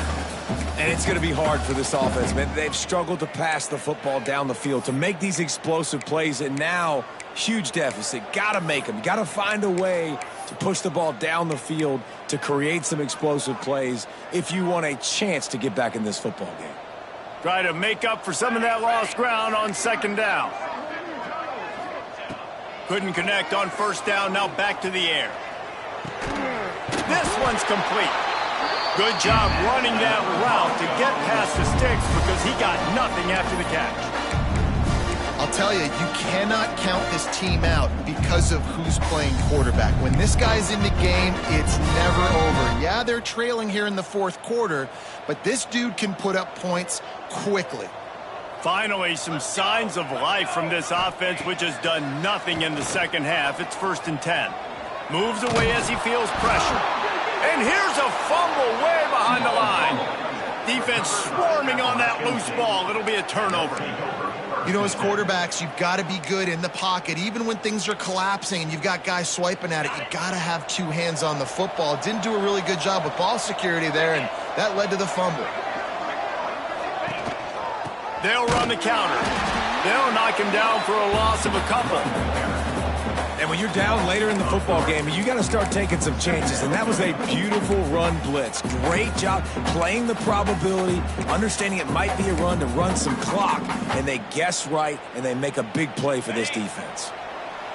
And it's going to be hard for this offense, man. They've struggled to pass the football down the field, to make these explosive plays, and now huge deficit. Got to make them. Got to find a way to push the ball down the field to create some explosive plays if you want a chance to get back in this football game. Try to make up for some of that lost ground on second down. Couldn't connect on first down. Now back to the air. This one's complete. Good job running that route to get past the sticks because he got nothing after the catch. I'll tell you, you cannot count this team out because of who's playing quarterback. When this guy's in the game, it's never over. Yeah, they're trailing here in the fourth quarter, but this dude can put up points quickly. Finally, some signs of life from this offense, which has done nothing in the second half. It's 1st and 10. Moves away as he feels pressure. And here's a fumble way behind the line. Defense swarming on that loose ball. It'll be a turnover. You know, as quarterbacks, you've got to be good in the pocket. Even when things are collapsing and you've got guys swiping at it, you've got to have two hands on the football. Didn't do a really good job with ball security there, and that led to the fumble. They'll run the counter. They'll knock him down for a loss of a couple. And when you're down later in the football game, you got to start taking some chances. And that was a beautiful run blitz. Great job playing the probability, understanding it might be a run to run some clock. And they guess right, and they make a big play for this defense.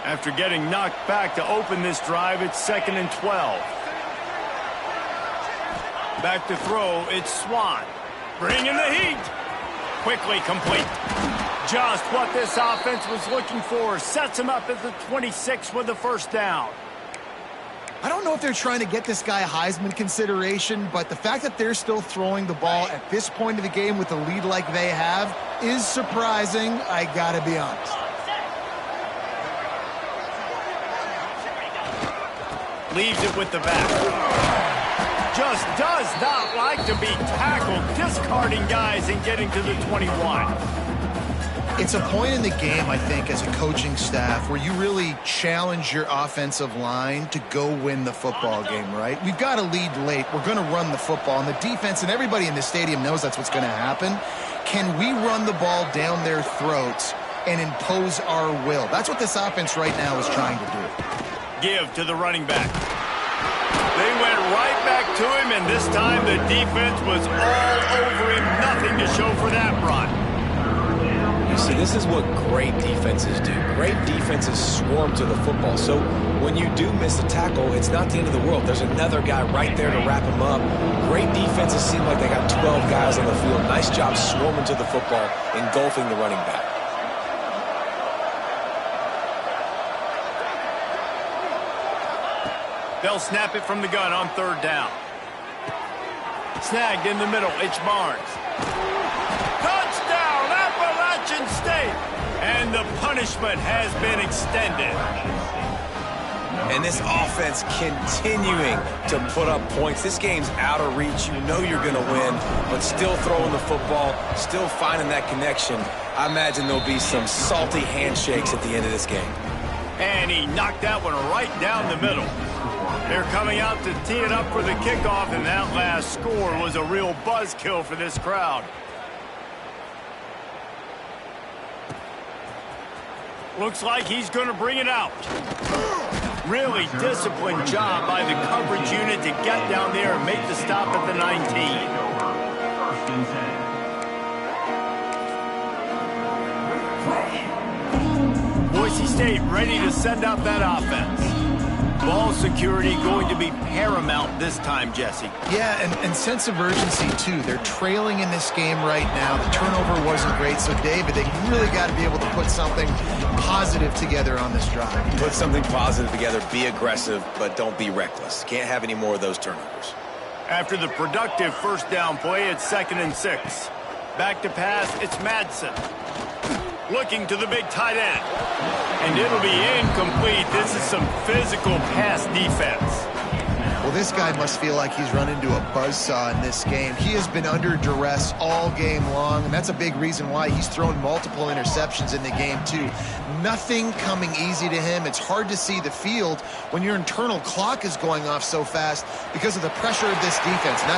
After getting knocked back to open this drive, it's 2nd and 12. Back to throw, it's Swan. Bringing the heat. Quickly complete. Just what this offense was looking for. Sets him up at the 26 with the first down. I don't know if they're trying to get this guy a Heisman consideration, but the fact that they're still throwing the ball at this point of the game with a lead like they have is surprising, I gotta be honest. Leaves it with the back. Just does not like to be tackled, discarding guys and getting to the 21. It's a point in the game, I think, as a coaching staff where you really challenge your offensive line to go win the football game, right? We've got to lead late. We're going to run the football. And the defense and everybody in the stadium knows that's what's going to happen. Can we run the ball down their throats and impose our will? That's what this offense right now is trying to do. Give to the running back. They went right back to him, and this time the defense was all over him. Nothing to show for that run. You see, this is what great defenses do. Great defenses swarm to the football. So when you do miss a tackle, it's not the end of the world. There's another guy right there to wrap him up. Great defenses seem like they got 12 guys on the field. Nice job swarming to the football, engulfing the running back. They'll snap it from the gun on 3rd down. Snagged in the middle. It's Barnes. Touchdown, Appalachian State! And the punishment has been extended. And this offense continuing to put up points. This game's out of reach. You know you're going to win, but still throwing the football, still finding that connection. I imagine there'll be some salty handshakes at the end of this game. And he knocked that one right down the middle. They're coming out to tee it up for the kickoff, and that last score was a real buzzkill for this crowd. Looks like he's going to bring it out. Really disciplined job by the coverage unit to get down there and make the stop at the 19. Boise State ready to send out that offense. Ball security going to be paramount this time, Jesse. Yeah, and sense of urgency, too. They're trailing in this game right now. The turnover wasn't great, so, David, they really got to be able to put something positive together on this drive. Put something positive together, be aggressive, but don't be reckless. Can't have any more of those turnovers. After the productive first down play, it's 2nd and 6. Back to pass, it's Madsen. Looking to the big tight end. And it'll be incomplete. This is some physical pass defense. Well, this guy must feel like he's run into a buzzsaw in this game. He has been under duress all game long, and that's a big reason why he's thrown multiple interceptions in the game, too. Nothing coming easy to him. It's hard to see the field when your internal clock is going off so fast because of the pressure of this defense. And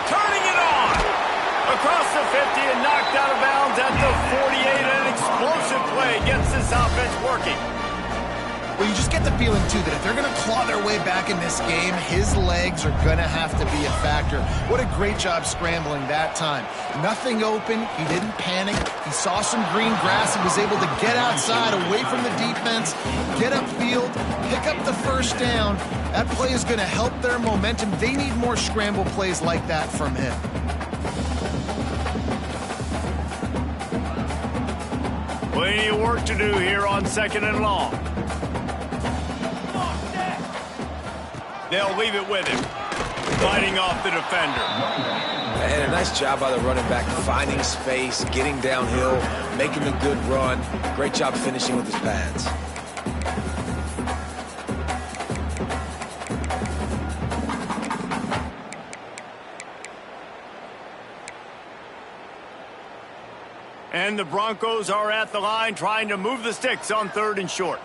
Turning it on. Across the 50 and knocked out of bounds at the 48. An explosive play gets this offense working. Well, you just get the feeling, too, that if they're going to claw their way back in this game, his legs are going to have to be a factor. What a great job scrambling that time. Nothing open. He didn't panic. He saw some green grass and was able to get outside, away from the defense, get upfield, pick up the first down. That play is going to help their momentum. They need more scramble plays like that from him. Plenty of work to do here on 2nd and long. They'll leave it with him, fighting off the defender. And a nice job by the running back, finding space, getting downhill, making a good run. Great job finishing with his pads. And the Broncos are at the line trying to move the sticks on 3rd and short.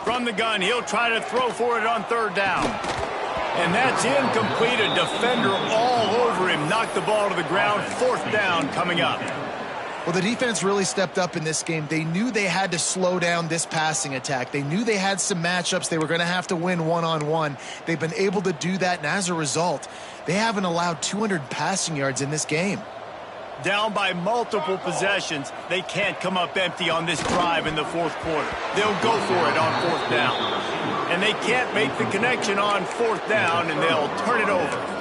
From the gun, he'll try to throw for it on 3rd down. And that's incomplete. A defender all over him. Knocked the ball to the ground. 4th down coming up. Well, the defense really stepped up in this game. They knew they had to slow down this passing attack. They knew they had some matchups they were going to have to win one-on-one. They've been able to do that, and as a result, they haven't allowed 200 passing yards in this game. Down by multiple possessions, they can't come up empty on this drive in the 4th quarter. They'll go for it on 4th down. And they can't make the connection on 4th down, and they'll turn it over.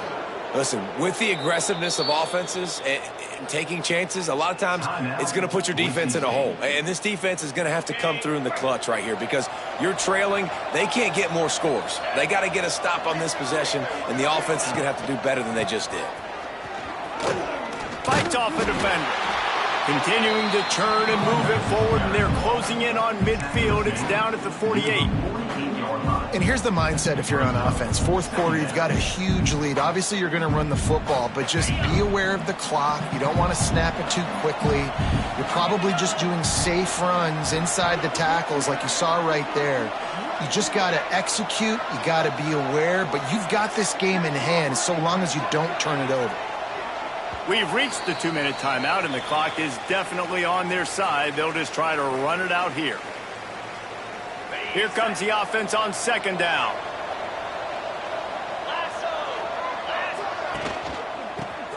Listen, with the aggressiveness of offenses and taking chances, a lot of times it's going to put your defense in a hole. And this defense is going to have to come through in the clutch right here because you're trailing. They can't get more scores. They got to get a stop on this possession, and the offense is going to have to do better than they just did. Fights off a defender. Continuing to churn and move it forward, and they're closing in on midfield. It's down at the 48. And here's the mindset if you're on offense. 4th quarter, you've got a huge lead. Obviously, you're going to run the football, but just be aware of the clock. You don't want to snap it too quickly. You're probably just doing safe runs inside the tackles like you saw right there. You just got to execute. You got to be aware, but you've got this game in hand so long as you don't turn it over. We've reached the 2-minute timeout, and the clock is definitely on their side. They'll just try to run it out here. Here comes the offense on 2nd down.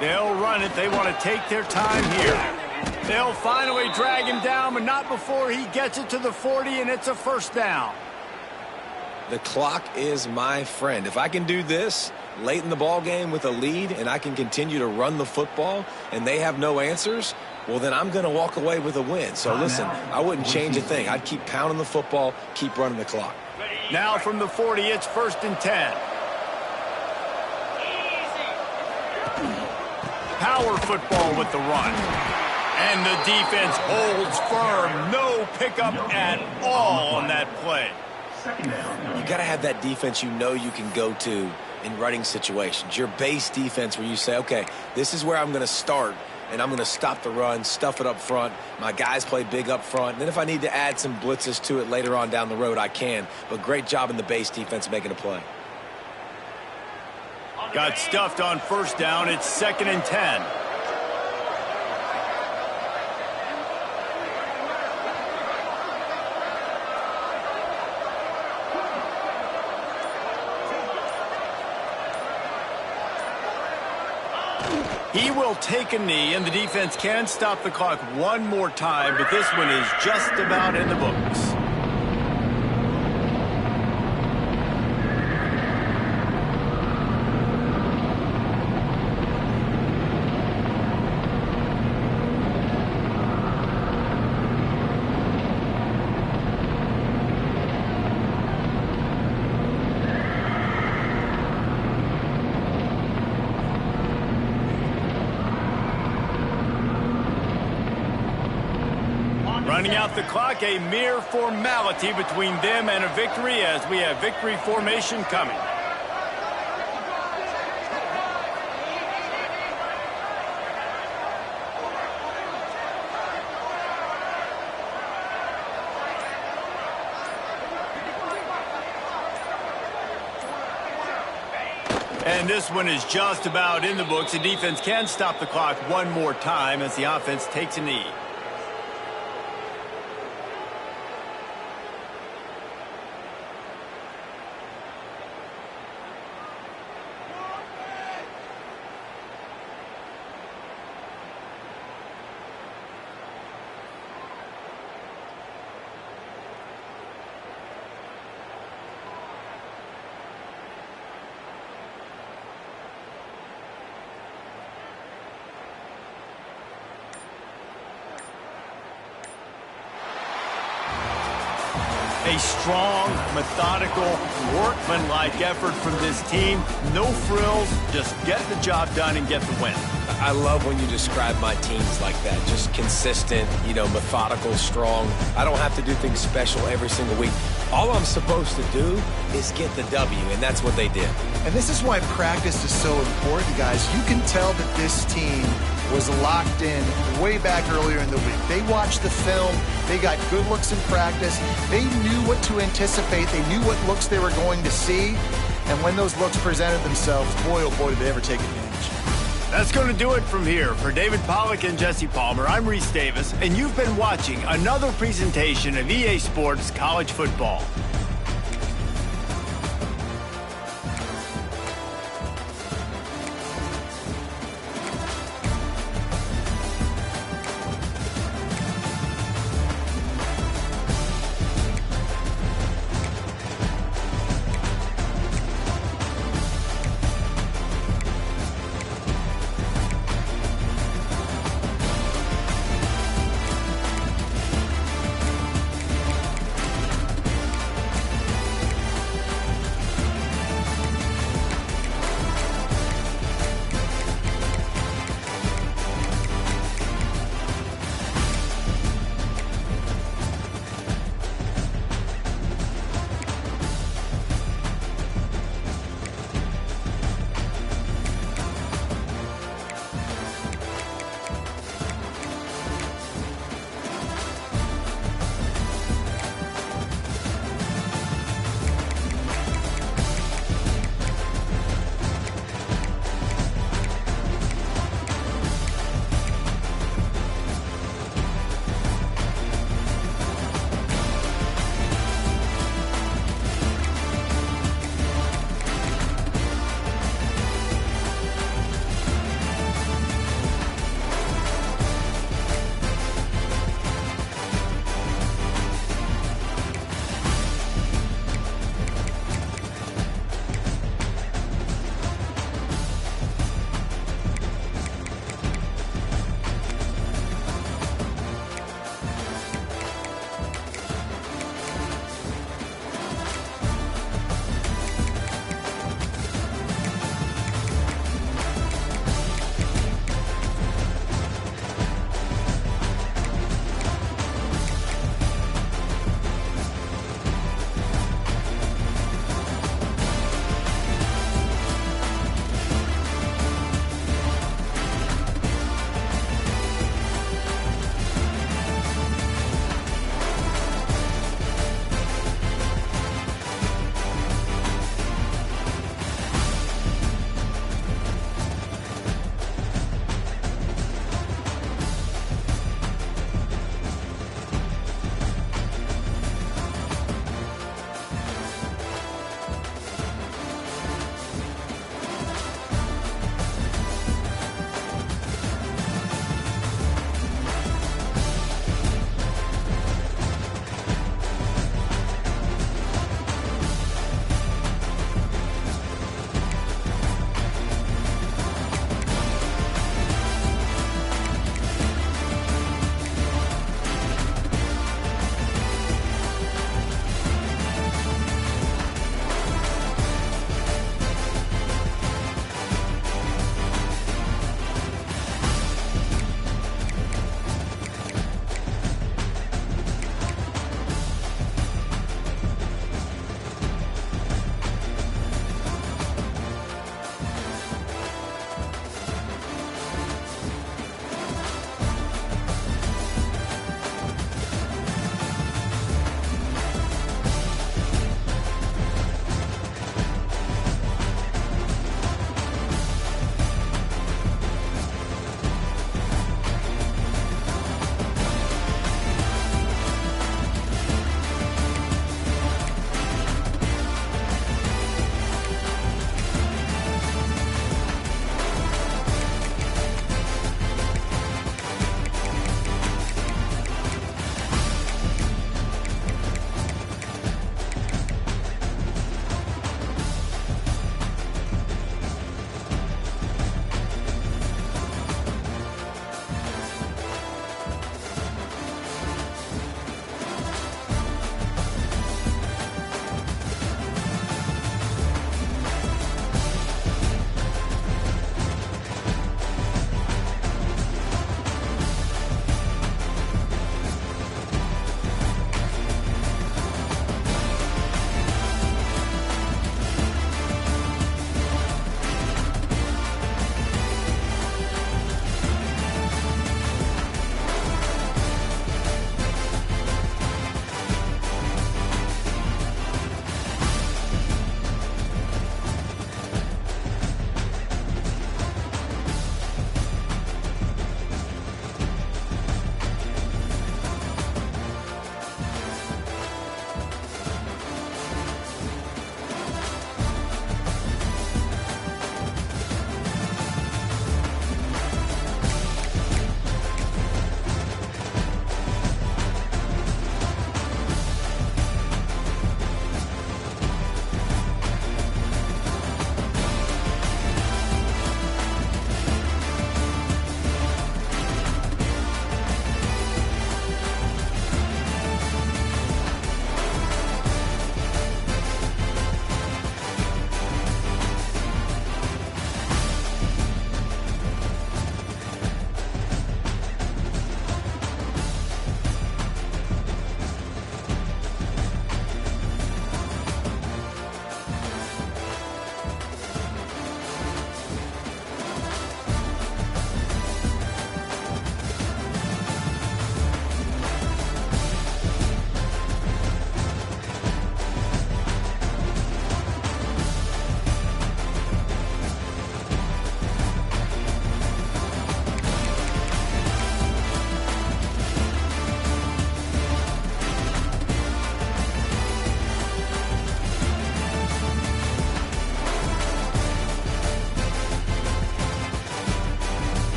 They'll run it. They want to take their time here. They'll finally drag him down, but not before he gets it to the 40, and it's a 1st down. The clock is my friend. If I can do this late in the ball game with a lead and I can continue to run the football and they have no answers, well, then I'm going to walk away with a win. So, listen, I wouldn't change a thing. I'd keep pounding the football, keep running the clock. Now from the 40, it's 1st and 10. Power football with the run. And the defense holds firm. No pickup at all on that play. You got to have that defense you know you can go to in running situations. Your base defense where you say, okay, this is where I'm going to start, and I'm going to stop the run, stuff it up front. My guys play big up front. And then if I need to add some blitzes to it later on down the road, I can. But great job in the base defense making a play. Got stuffed on 1st down. It's 2nd and 10. He will take a knee, and the defense can stop the clock one more time, but this one is just about in the books. Running out the clock, a mere formality between them and a victory as we have victory formation coming. And this one is just about in the books. The defense can stop the clock one more time as the offense takes a knee. A strong, methodical, workmanlike effort from this team. No frills, just get the job done and get the win. I love when you describe my teams like that. Just consistent, methodical, strong. I don't have to do things special every single week. All I'm supposed to do is get the W, and that's what they did. And this is why practice is so important, guys. You can tell that this team was locked in way back earlier in the week. They watched the film. They got good looks in practice. They knew what to anticipate. They knew what looks they were going to see. And when those looks presented themselves, boy, oh boy, did they ever take advantage. That's going to do it from here. For David Pollack and Jesse Palmer, I'm Reese Davis, and you've been watching another presentation of EA Sports College Football.